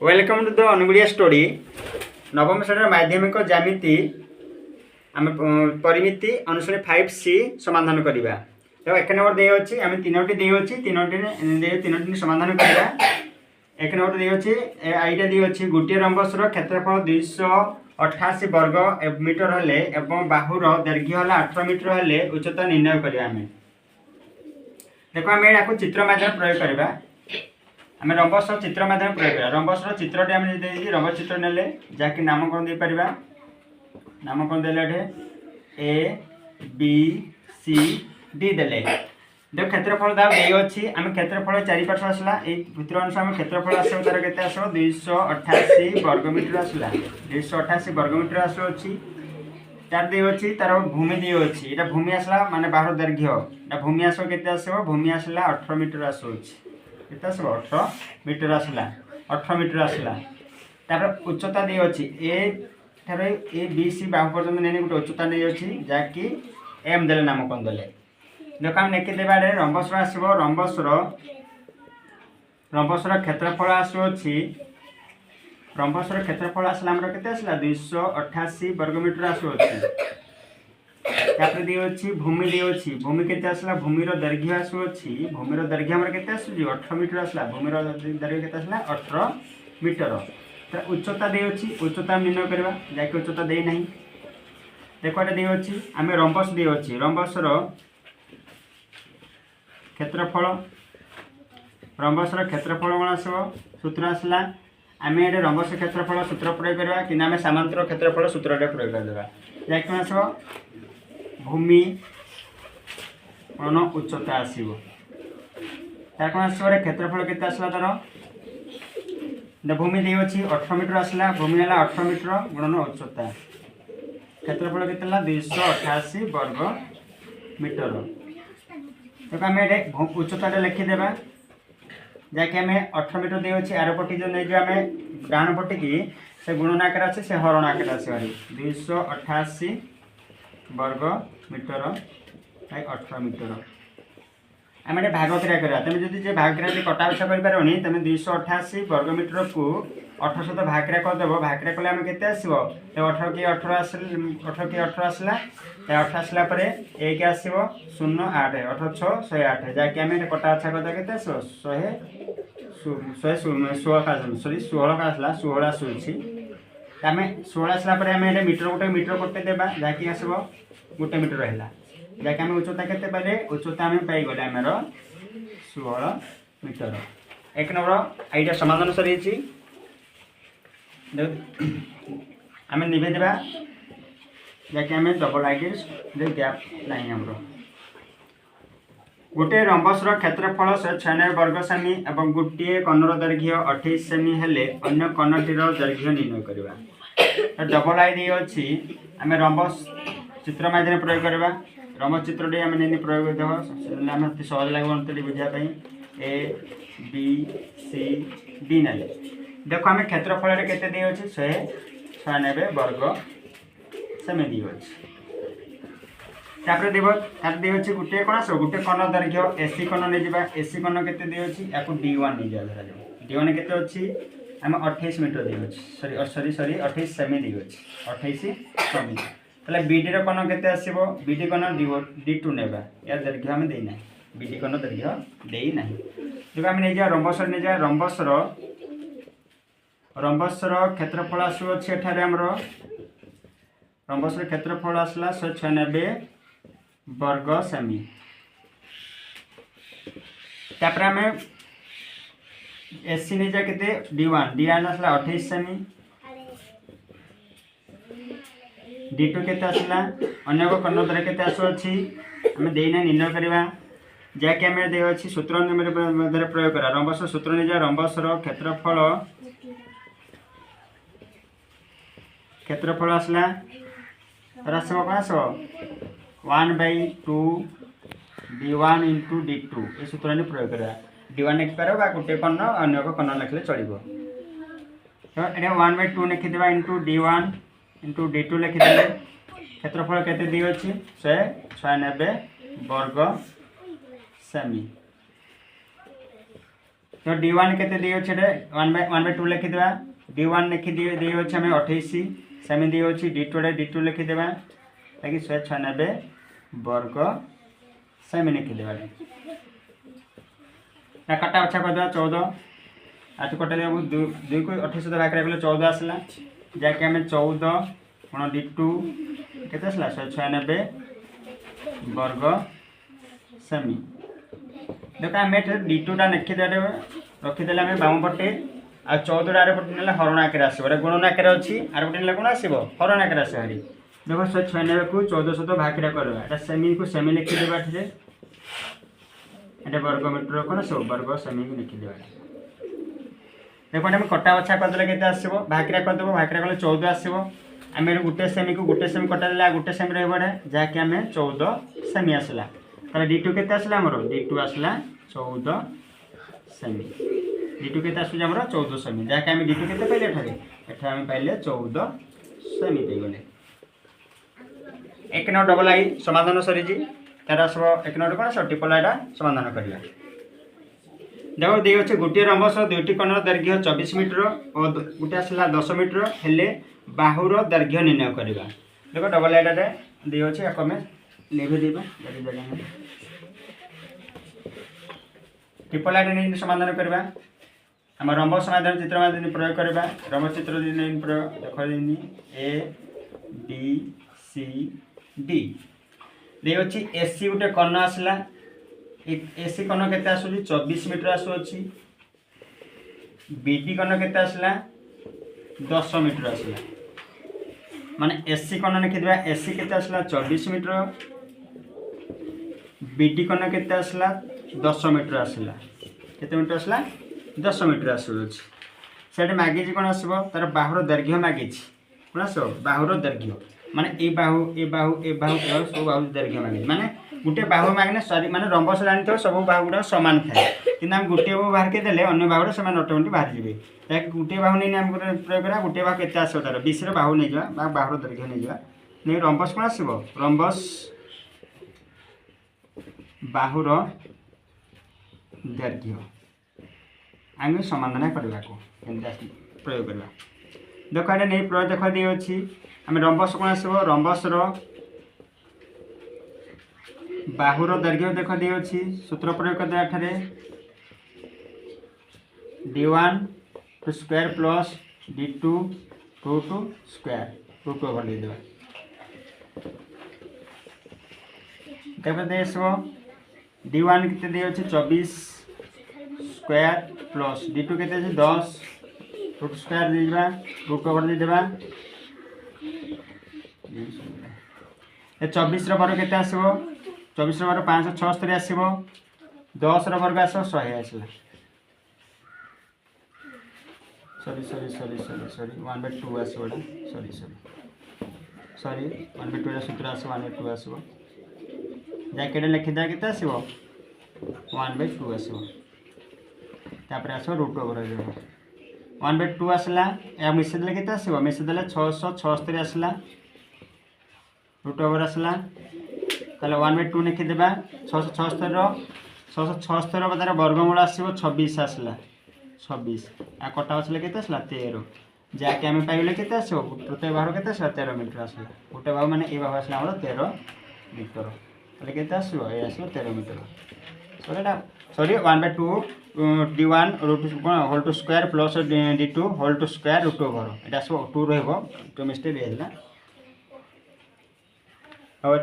Welcome to the Anugudia story. नवम श्रेणी माध्यमिक ज्यामिति आम परिमिति अनुश्रेणी 5C समाधान करवा। तो 1 नंबर दे अच्छी आम तीनो समाधान करवा। 1 नंबर दे अच्छी आईटा दी अच्छी गोटे रंबसर क्षेत्रफल 288 वर्ग मीटर हेले एवं बाहुर दैर्घ्य है 8 मीटर हेले उच्चता निर्णय करवा। देखो आम यहाँ चित्र माध्यम प्रयोग करवा। आम रंबस चित्र माध्यम प्रयोग करा। रंबस चित्रटे आम रंबस चित्र ने जहाँकि नामकरण दे पारिबा। नामकरण देले ए बी सी डी देले। देख क्षेत्रफल दाव दे अच्छी आम क्षेत्रफल चारिपार्श आसला भितर अनुसार आम क्षेत्रफल आस तार के 288 वर्गमीटर आसला। 288 वर्गमीटर आस तार दे अच्छी तार भूमि दे अच्छी यहाँ भूमि आसला माने बाहर दैर्घ्य भूमि आस के भूमि आसला 18 मीटर आसूँ। 18 मीटर आसला 18 मीटर आसला। तापर उच्चता दे अच्छी ए बी सी बाहु पर्यटन नहीं गोटे उच्चता नहीं अच्छी जहाँकि एम दे नामकरण देले। देख आम लेखि देवा रंबस आसो रंबसर क्षेत्रफल आसुच्छी। रंबसर क्षेत्रफल आसला के आसला 288 वर्गमीटर आसुच्छी। तापर दी अच्छी भूमि दी अच्छी भूमि के आसला भूमिर दैर्घ्य आसुच्छी। भूमिर दैर्घ्य आम के 18 मीटर आसला। भूमिर दैर्घ्य के आसला 18 मीटर। तो उच्चता दे अच्छी उच्चता निर्णय करवा जहाँकि उच्चता दे ना। देखो ये दे अच्छी आम रंबस दे अच्छी रंबसर क्षेत्रफल कौन आसो सूत्र आसला। आम ये रंबस क्षेत्रफल सूत्र प्रयोग करवा कि आम सामांतर क्षेत्रफल सूत्र प्रयोग करदेवा जहाँकि कौन आसो भूमि गुणन उच्चता आसो। तार कौन आस क्षेत्रफल के आसला तार भूमि दे अच्छी 18 मीटर आसला। भूमि है 18 मीटर गुणन उच्चता क्षेत्रफल के 288 वर्ग मीटर। तो आम उच्चता लिखिदेवा जहाँकि आम 18 मीटर दे अच्छी आर पटी जो नहीं जो आम डाण पटी की से गुणन आकार अच्छे से हरण आकार आस 288 वर्ग मीटर 18 मीटर। आम ये भाग क्रिया करा तुम जो भाग क्रिया कटा बछा कर तुम 288 वर्ग मीटर को 18 सहित भाग क्रिया करदेव। भाग क्रिया कले के आसो 18 की 18 आसला 18 आसला एक आसो 0 8 18 6 108 जहाँकि आम कटा बछा करदे के 16 का आसला 16 आसूँ। आम 16 आसला आम मीटर गोटे मीटर कटे देवा जहाँकि आसो गोटे मीटर है जहाँकि आम उच्चता के पारे उच्चता आम पाईगले आमर 16 मीटर। 1 नंबर आईटा समाधान सरी आम निभे देवा जहाँकि आम डबल आई गैप नहीं आमर। गोटे रंबसर क्षेत्रफल 196 वर्ग सेमी और गोटे कनर दैर्घ्य 28 सेमी हेले अन्य कनटीर दैर्घ्य निर्णय करवा। डबल आई दी अच्छी आम रंबस चित्र माध्यम प्रयोग करवा। रंबस चित्रटी आम नहीं प्रयोग करदेव सहज लगे बुझापी ए बी सी डी ना। देखो आम क्षेत्रफल के दी अच्छी 196 वर्ग सेमी दी अच्छी। तापर देव तार दी अच्छी गोटे कौन आस गोटे कन दैर्घ्य एसी कन नहीं जावा। एसी कन के दी अच्छी या D1 नहीं जावा धरा D1 के अच्छी आम 28 मीटर दी अच्छी सरी 28 सेमी दी अच्छी 28 सेमी। ताले बीडी कन के आसो बीडी कन D2 नेबा या दैर्घ्य आम देना बीडी कन दैर्घ्य देना। जो आम नहीं जा रंबसर नहीं जा रंबसर क्षेत्रफल आसूँ आमर रंबसर क्षेत्रफल आसला 196 वर्ग सेमी। तापर आम एसी नहीं जा के D1 आसला 28 सेमी। D2 के आसला अन्य कर्ण द्वारा के आसूँ आम देना निर्णय करवा जहाँकि आम दे अच्छी सूत्र द्वारा प्रयोग करा। रंबस सूत्र नहीं जा रंबसर क्षेत्रफल आसला तर आस कौन आस 1/2 D1 इंटू D2 ये सूत्र प्रयोग करा। D1 लिखिपार गोटे कर्ण अन्य कर्ण लिखले चलो। तो ये 1/2 लिखिदेवा इंटू D1 इंटू D2 लिखिदे क्षेत्रफल के दी अच्छी 196 वर्ग सेमी। तो D1 केते दियो छे 1/2 लिखि देबा D1 लिखि दियो छे हमें 28 सेमी दियो छी D2 रे D2 लिखि देबा ताकि 196 वर्ग सेमी लिखि देबा ना कटा अच्छा कर देबा 14 आज कटे देबा 2 को 28 भाग करे 14 आसला जाके हमें 14 कोन D2 केते आसला 196 वर्ग सेमी देखो आम D2 टा लिखि दे रखीदे आम बाम पटे आ 14 आर पटे ना हरण आकार आसो गुणन आकार अच्छी आर पटे कौन आसो हरण आकार आस हारी देखो 196 को 14 सहित भाग करवा सेमी को सेमी लिखिदेवा ये वर्ग मीटर कौन आसो वर्ग सेमी को लिखिदेवा देखो आम कटा बछा करदे के आसो भाकरा करदेव भाकरा कले 14 आसो आम गोटे सेमी को गोटे सेमी कटा देला गोटे सेमी रहा जहाँकि आम 14 सेमी आसला D2 केते आसला हमर D2 आसला 14 सेमी D2 केते आसु हमर 14 सेमी जहाँकि आम D2 केते पाइले एठारे आम पाइले 14 सेमी पे गले एक नंबर डबल आई समाधान सरी जी तार आसो एक नंबर कोन सो ट्रिपल आईटा समाधान करिया देखो दे अच्छे गोटे रंबस दुईटी कोणर दैर्घ्य 24 मीटर और गोटे आसला 10 मीटर हेले बाहुर दैर्घ्य निर्णय करवा देखो डबल आईटा दे अच्छे या कमे लेभे देबा ट्रिपल आईटा समाधान करवा आम रंब समाधान चित्र माध्यम प्रयोग करवा रंब चित्र प्रयोग देख ए बी सी डी दे अच्छी एसी गोटे कर्ण आसला एसी कर्ण केते आसुची 24 मीटर आसुची बीडी कर्ण केते आसला 10 मीटर आसला माने एसी कर्ण लिखिदिबा एसी केते आसला 24 मीटर बीडी कर्ण केते आसला 10 मीटर आसला केते मीटर आसला 10 मीटर आसुची सेटे मागिची कोन आसबो तार बाहुर दैर्घ्य मागिची कोन आसो बाहुर दैर्घ्य माने ए बाहु सब बाहु दैर्घ्य मागे माने गोटे बाहु मागने सॉरी माने रंबस जानि तो सब बाहु गुडा समान थाए किंतु हम गोटे बाहु बाहर के देले अन्य बाहुर समान ऑटोमेटिक बाहर जिवे ताकि गोटे बाहु नै हम प्रयोग करा गोटे बाहु केते आसो तार 20 रे बाहु नै जा बा बाहुर दैर्घ्य नै जा नै रंबस कोन आसीबो रंबस बाहुर दैर्घ्य आमे समाधान करबा को केनता प्रयोग करबा देखो एटा नै प्रयोग देख दे अछि आम रंबस कौन आसो रंबस बाहुर दैर्घ्य देख दी अच्छी सूत्र प्रयोग कर D1 two square plus D2 two square root over दे देवा D1 केते दे अच्छे 24 स्क्वायर प्लस D2 केते 10 रूट स्क्वायर दे देवा रूट ओवर दे देवा 24 वर्ग केते आसबो 24 वर्ग 576 आसबो 10 वर्ग आसो 100 आसला सॉरी 1/2 आसबो सॉरी 1/2 सूत्र आसो 1/2 आसबो जाकेट लिखि दा केते आसबो 1/2 आसबो तापर आसो रूट ओवर देबो 1/2 आसला या मिसे देले केते आसबो मिसे देले 676 आसला रूट ओवर आसला ताले 1/2 लिखि देबा 676 बदार वर्गमूल आसबो 26 आसला 26 आ कटा आसले केते आसला 13 जाके हम पाइले केते आसबो प्रत्येक बाहु केते आसला 13 मीटर आसला गोटे बाहु माने ए बाहु आसला हमर 13 मीटर ताले केते आसबो ए आसबो 13 meter sorry 1/2 D1 root whole two square plus D2 whole two square root over एटा सब 2 रहबो तो मिस्टेक हेला और